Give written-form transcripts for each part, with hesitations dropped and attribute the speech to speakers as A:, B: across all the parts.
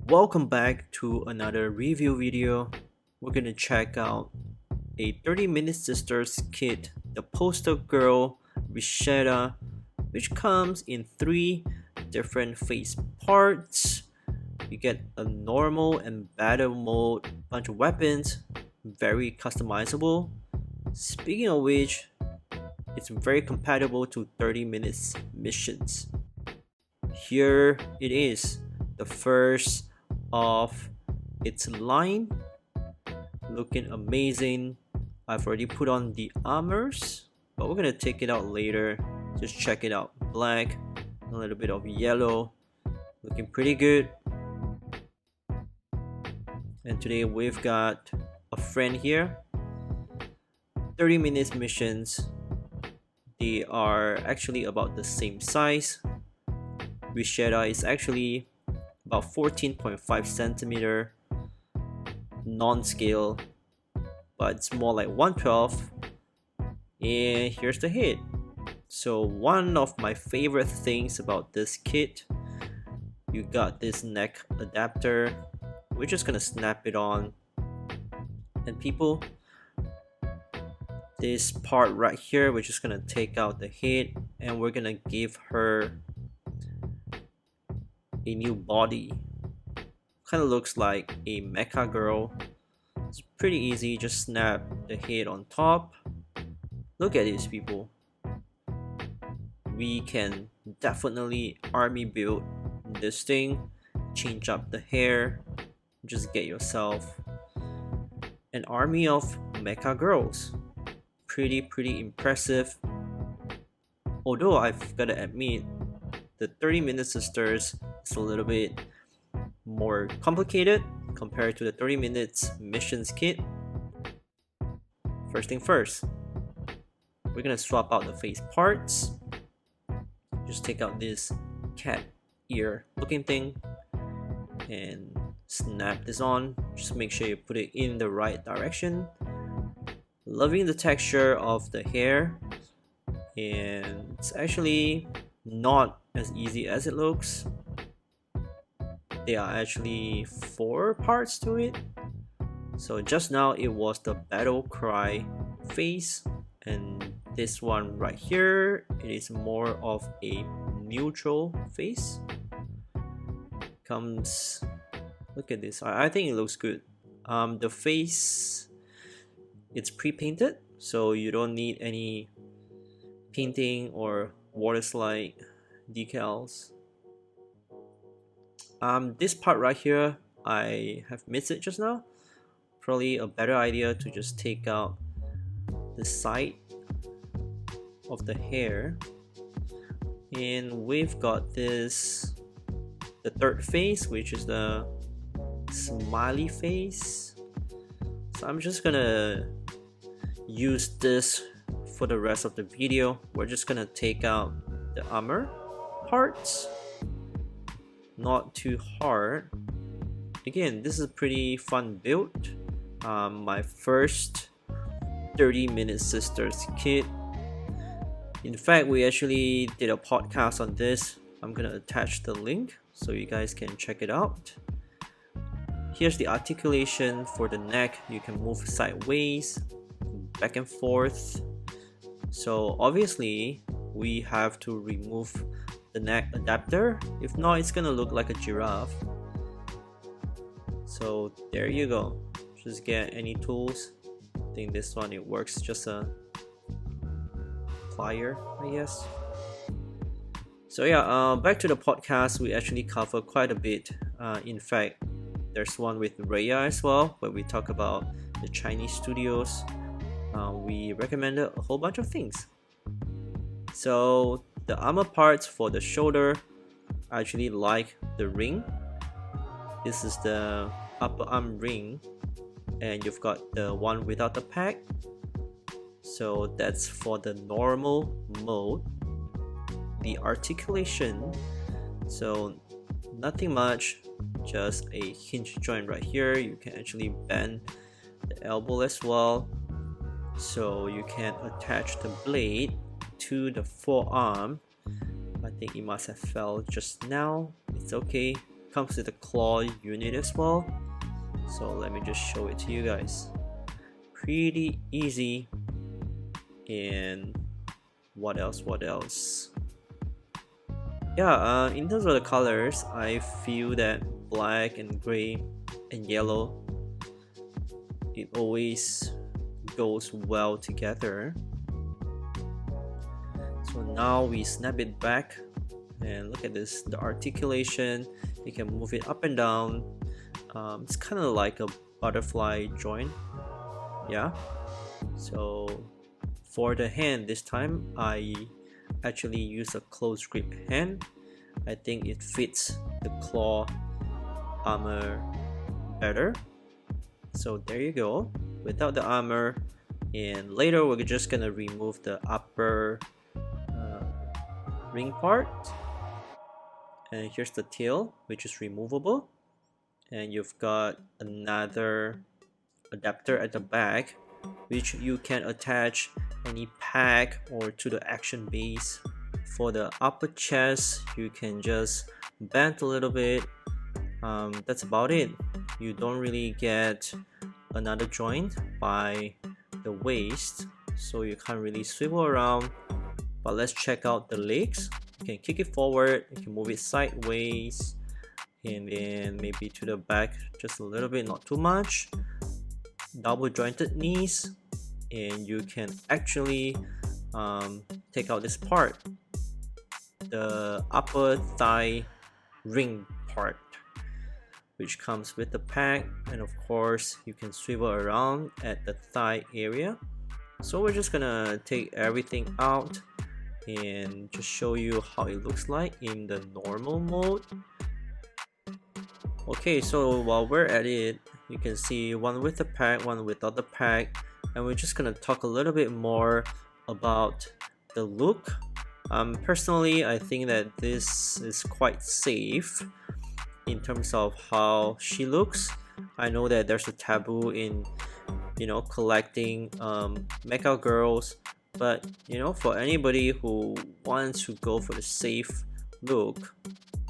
A: Welcome back to another review video. We're gonna check out a 30-minute sisters kit, the poster girl Rishetta, which comes in 3 different face parts. You get a normal and battle mode, bunch of weapons, very customizable. Speaking of which, it's very compatible to 30 minutes missions. Here it is, the first of its line, looking amazing. I've already put on the armors, but we're gonna take it out later. Just check it out. Black, a little bit of yellow, looking pretty good. And today we've got a friend here. 30 minutes missions. They are actually about the same size. Rishetta is actually about 14.5 centimeter, non-scale, but it's more like 1/12. And here's the head. So one of my favorite things about this kit, you got this neck adapter. We're just gonna snap it on, and people, this part right here, we're just gonna take out the head and we're gonna give her a new body. Kind of looks like a mecha girl. It's pretty easy, just snap the head on top. Look at these people. We can definitely army build this thing, change up the hair, just get yourself an army of mecha girls. Pretty impressive. Although I've gotta admit, the 30-minute sisters is a little bit more complicated compared to the 30 minutes missions kit. First thing first, we're gonna swap out the face parts. Just take out this cat ear looking thing and snap this on. Just make sure you put it in the right direction. Loving the texture of the hair, and it's actually not as easy as it looks. There are actually 4 parts to it. So just now it was the battle cry face, and this one right here, it is more of a neutral face. Comes, look at this. I think it looks good. The face, it's pre-painted, so you don't need any painting or water slide decals. This part right here, I have missed it just now. Probably a better idea to just take out the side of the hair. And we've got this, the third face, which is the smiley face. So I'm just gonna use this for the rest of the video. We're just gonna take out the armor parts. Not too hard. Again, this is a pretty fun build. My first 30-minute sisters kit. In fact, we actually did a podcast on this. I'm gonna attach the link so you guys can check it out. Here's the articulation for the neck. You can move sideways, back and forth. So obviously we have to remove the neck adapter. If not, it's gonna look like a giraffe. So there you go. Just get any tools. I think this one, it works, just a plier, I guess. So yeah, back to the podcast. We actually cover quite a bit. In fact, there's one with Rhea as well, where we talk about the Chinese studios. We recommended a whole bunch of things. So the armor parts for the shoulder, I actually like the ring. This is the upper arm ring, and you've got the one without the pack. So that's for the normal mode. The articulation, so nothing much, just a hinge joint right here. You can actually bend the elbow as well, so you can attach the blade to the forearm. I think it must have fell just now. It's okay. comes with a claw unit as well. So let me just show it to you guys. Pretty easy. And what else? Yeah, in terms of the colors, I feel that black and gray and yellow, it always goes well together. So now we snap it back and look at this, the articulation, you can move it up and down. It's kind of like a butterfly joint. Yeah, so for the hand this time I actually use a close grip hand. I think it fits the claw armor better. So there you go, without the armor. And later we're just gonna remove the upper ring part. And here's the tail, which is removable. And you've got another adapter at the back, which you can attach any pack or to the action base. For the upper chest, you can just bend a little bit. That's about it. You don't really get another joint by the waist, so you can't really swivel around. But let's check out the legs. You can kick it forward, you can move it sideways, and then maybe to the back just a little bit, not too much. Double jointed knees, and you can actually take out this part, the upper thigh ring part, which comes with the pack. And of course you can swivel around at the thigh area. So we're just gonna take everything out and just show you how it looks like in the normal mode. Okay, so while we're at it, you can see one with the pack, one without the pack, and we're just gonna talk a little bit more about the look. Personally, I think that this is quite safe in terms of how she looks. I know that there's a taboo in, you know, collecting mecha girls, but you know, for anybody who wants to go for the safe look,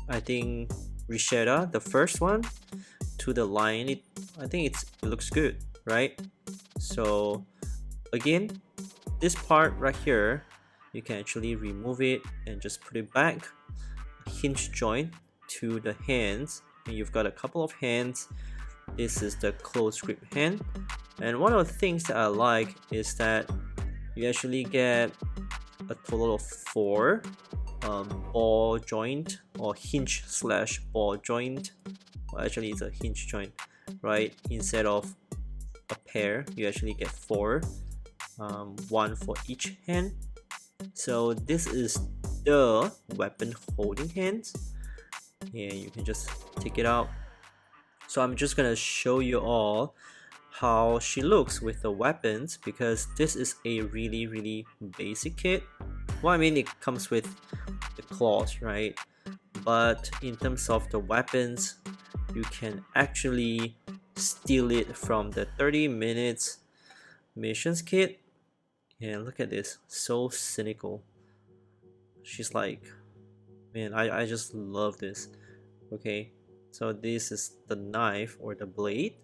A: I think Rishetta, the first one to the line, I think it looks good, right? So again, this part right here, you can actually remove it and just put it back. A hinge joint to the hands, and you've got a couple of hands. This is the close grip hand, and one of the things that I like is that you actually get a total of 4 ball joint or hinge slash ball joint. Well, actually it's a hinge joint, right? Instead of a pair, you actually get 4, one for each hand. So this is the weapon holding hands, and you can just take it out. So I'm just gonna show you all how she looks with the weapons, because this is a really basic kit. Well, I mean, it comes with the claws, right? But in terms of the weapons, you can actually steal it from the 30 minutes missions kit. And look at this, so cynical. She's like, man, I just love this. Okay, so this is the knife or the blade.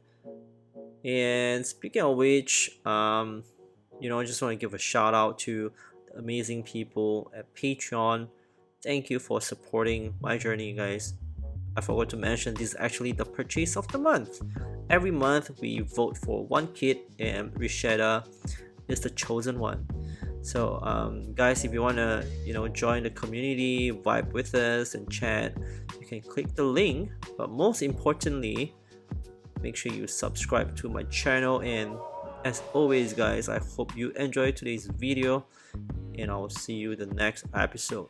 A: And speaking of which, you know, I just want to give a shout out to the amazing people at Patreon. Thank you for supporting my journey, guys. I forgot to mention, this is actually the purchase of the month. Every month we vote for one kit, and Rishetta is the chosen one. So guys, if you want to, you know, join the community, vibe with us and chat, you can click the link. But most importantly, make sure you subscribe to my channel. And as always, guys, I hope you enjoyed today's video, and I'll see you in the next episode.